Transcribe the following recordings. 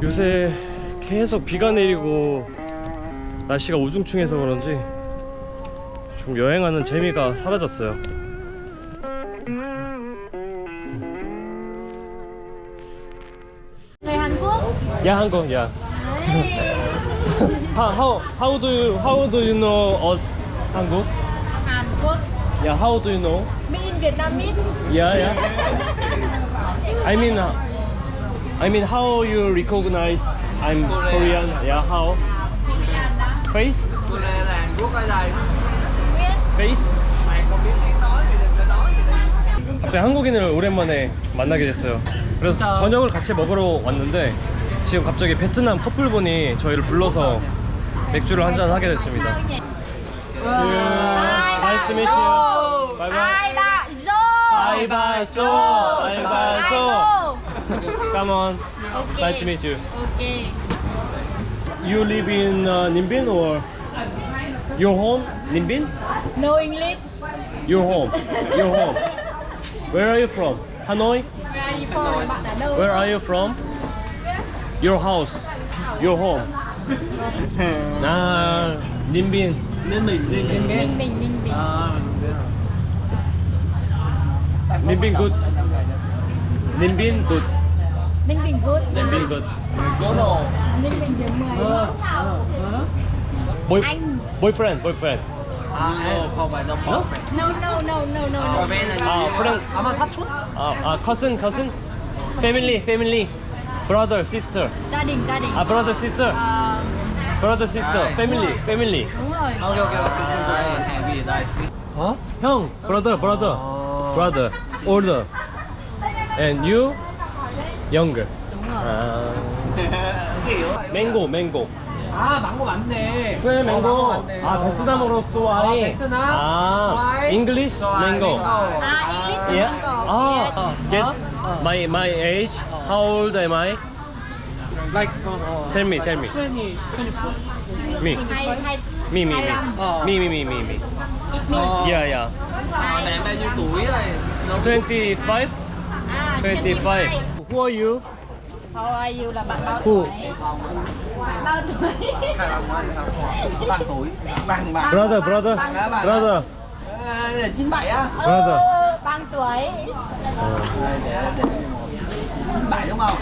요새 계속 비가 내리고 날씨가 우중충해서 그런지 좀 여행하는 재미가 사라졌어요. Người Hàn Quốc. 야, 한국, 야. How do you know us? 한국? Hàn Quốc. Yeah, how do you know? Me in Vietnamese. Yeah. I mean, how you recognize I'm Korean? Yeah, how? Face? Tôi đây là Hàn Quốc ở đây. Face? Mày không biết tiếng nói thì đừng có nói gì đây. 갑자기 한국인을 오랜만에 만나게 됐어요. 그래서 진짜? 저녁을 같이 먹으러 왔는데 지금 갑자기 베트남 커플분이 저희를 불러서 맥주를 한잔 하게 됐습니다. Nice to meet you. Bye bye. Ai ba Zo. Bye bye, so. Bye bye, so. Come on. Okay. Nice to meet you. Okay. You live in Ninh Binh or your home? Ninh Binh? No English. Your home. Your home. Where are you from? Hanoi? Where are you from? Bạn ở đâu? Where are you from? Your house. Your home. Ah, Ninh Binh. Ninh Bình, Ninh Bình. Ninh Bình, Ninh Bình. À, Ninh Binh good. Ninh Binh good. Ninh Bình good. Ninh Binh good. Cố đồ. Ninh Bình điểm 10. Boyfriend. À, không phải đâu. No, no, no, no, no, no. Bên này. friend. 아마 사촌? Cousin. Family. Brother, sister. Gia đình. Brother, sister. Brother, sister. Family. Đúng rồi. Ok. Đây, Hàn gì đây? Hả? 형, brother, older, and you, younger. Đúng rồi. Mango. 아, 망고 맞네. 그래, mango. 맞네. 베트남어로 쏘아이. 베트남. 쏘아이. English, mango. À, English từ Yeah. Mongol. Yes. My age. How old am I? Like, Tell me. 20, 24. Me. Hay Me. 25. Me. It means Yeah. Bạn bao nhiêu tuổi rồi? 25. à 25. Who are you? How are you là bạn bao Who? tuổi? Bạn bao tuổi? Bằng tuổi. Bằng. Brother. À, 97 á. Brother. Bằng tuổi. 97 đúng không?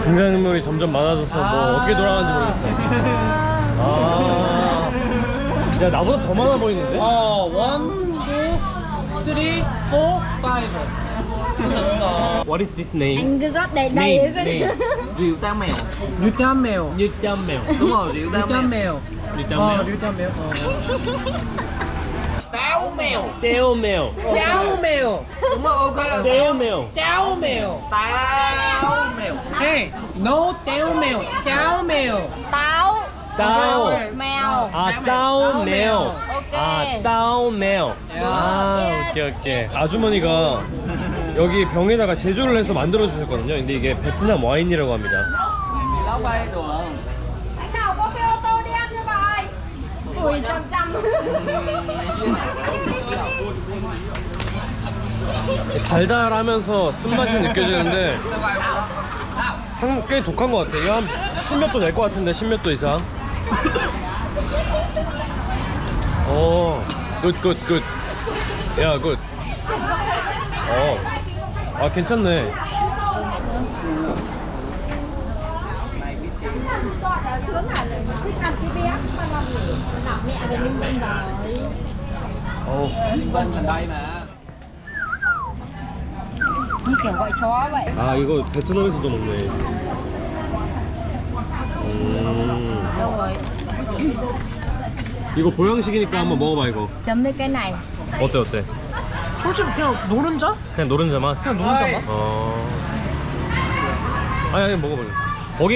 등장인물이 점점 많아져서 뭐 어떻게 돌아가는지 모르겠어요. 야, 나보다 더 많아 보이는데? 1, 2, 3, 4, 5. What is this name? Anh cứ rót đầy đầy Name. Rượu tam mèo. Rượu tam mèo. Như 짬 mèo. Đúng rồi, rượu tam mèo. Như 짬 mèo. rượu tam mèo. Táo mèo. 떼오 mèo. Cháo mèo. Đúng rồi, ok. 떼오 mèo. Cháo mèo. Táo mèo. Hey, no táo mèo. Cháo mèo. Táo 따오. mèo. 따오 mèo. 오케이. 따오 mèo. 오케이. 아주머니가 여기 병에다가 제조를 해서 만들어 주셨거든요. 근데 이게 베트남 와인이라고 합니다. Lão bay đồ không? Anh nào có cái ô tô đi ăn cho bà ơi. Ui trăm. 달달하면서 쓴맛이 느껴지는데 꽤 독한 것 같아. 이거 한 10몇 도 될 것 같은데 10몇 도 이상. 오, 굿. 야, 굿. 괜찮네. Mẹ về Ninh Bình rồi. Ninh Bình gần đây mà. Như kiểu gọi chó vậy. 이거 베트남에서도 먹네. Đâu rồi? 이거 보양식이니까 한번 먹어봐 이거. Chấm với cái này. 어때? 솔직히 그냥 노른자? 그냥 노른자만? 그냥 노른자만? 아니 먹어봐.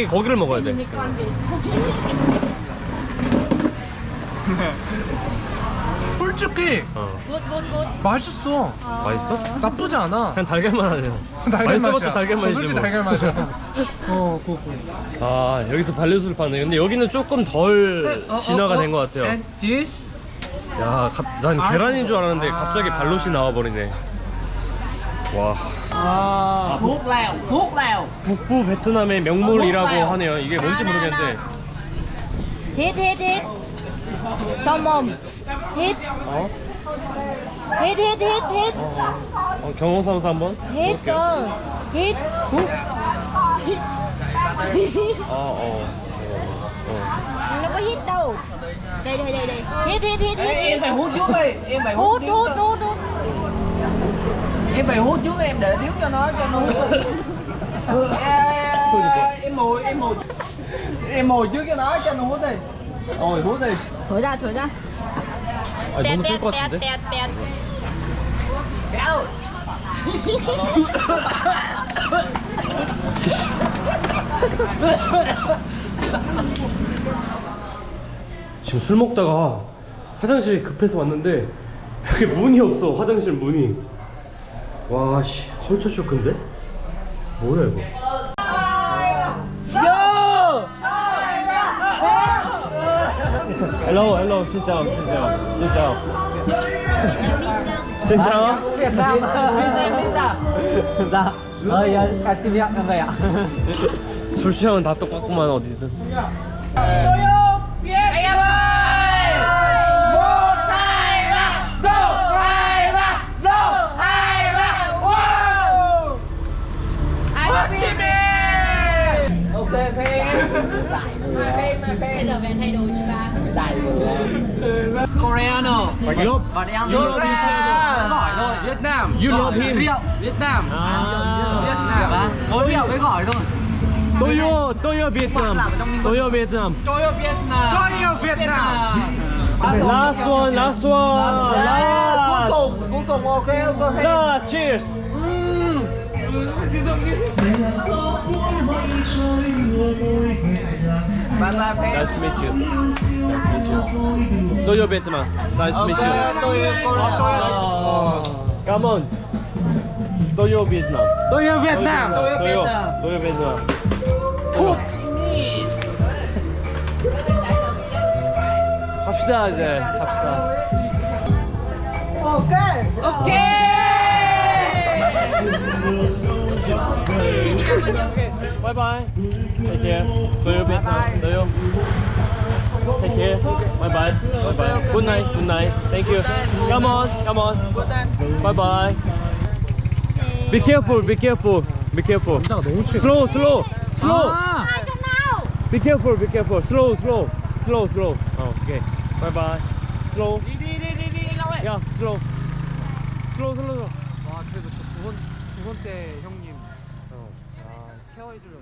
거기를 먹어야 돼. 솔직히 굿. 맛있어. 맛있어? 나쁘지 않아. 그냥 달걀만 하네. 달걀 맛있어봤자 맛이야. 달걀 솔직히 맛이지 달걀 맛이야. 여기서 발효수를 파네. 근데 여기는 조금 덜 진화가 된 것 같아요. And this? 난 계란인 줄 알았는데 갑자기 발롯이 나와버리네. 와. 아, thuốc lèo. 북부 베트남의 명물이라고 하네요. 이게 뭔지 모르겠는데. Hít, hít, hít. Trong mồm. Hít, 어? hít, hít, hít, hít. 경험삼아서 한번. Hít 볼게요. cơ. Hít. Nó có hít đâu. Đây, đây, đây, đây. Hít, hít, hít, hít. Em phải hút trước đi, em phải Hút, hút, hút, hút. Em phải hút trước em để điếu cho nó hút. Em mồi trước cho nó hút đi. Rồi hút đi. Thổi ra, thổi ra. 아, 너무 쓸 것 같은데? tẹt, tẹt. 지금 술 먹다가 화장실 급해서 왔는데 여기 문이 없어. 화장실 문이. 와, 씨, 컬처 쇼크인데? 뭐야 이거? Hello, hello, xin chào, xin chào, xin chào. Xin chào. Việt Nam. Dạ. Em xin phép em về ạ. 술 취하면 다 똑같구만 어디든. Ok phê. Bây giờ về thay đồ như ba. Koreano. Còn em gọi thôi. Việt Nam. European. Việt Nam. Việt Nam. Mỗi điệu mới gọi thôi. Toyo Vietnam. Toyo Vietnam. Toyo Việt Nam. Toyo Việt Nam. Last one, last one. Last. Cuối cùng ok ok. Last, cheers. Bye bye phê. Nice to meet you. Nice to meet you. Toyo Vietnam. Nice to meet you. Tôi Korea. Come on. Toyo Vietnam. Toyo Việt Nam. Toyo Vietnam. 갑시다 이제 갑시다. Ok. Ok. Bye bye. Take care. Toyo Vietnam. Toyo. Take care. Bye bye. Bye bye. Good night. Good night. Thank you. Come on. Come on. Bye bye. Be careful. Be careful. Be careful. Slow. Slow. Slow. Ai trong nào? Be careful. Be careful. Slow. Slow. Slow. Slow. Okay. Bye bye. Slow. đi anh Long ơi. Yeah. Slow. Slow. Slow. 와 그래도 저 두 번째 형님 케어해주려고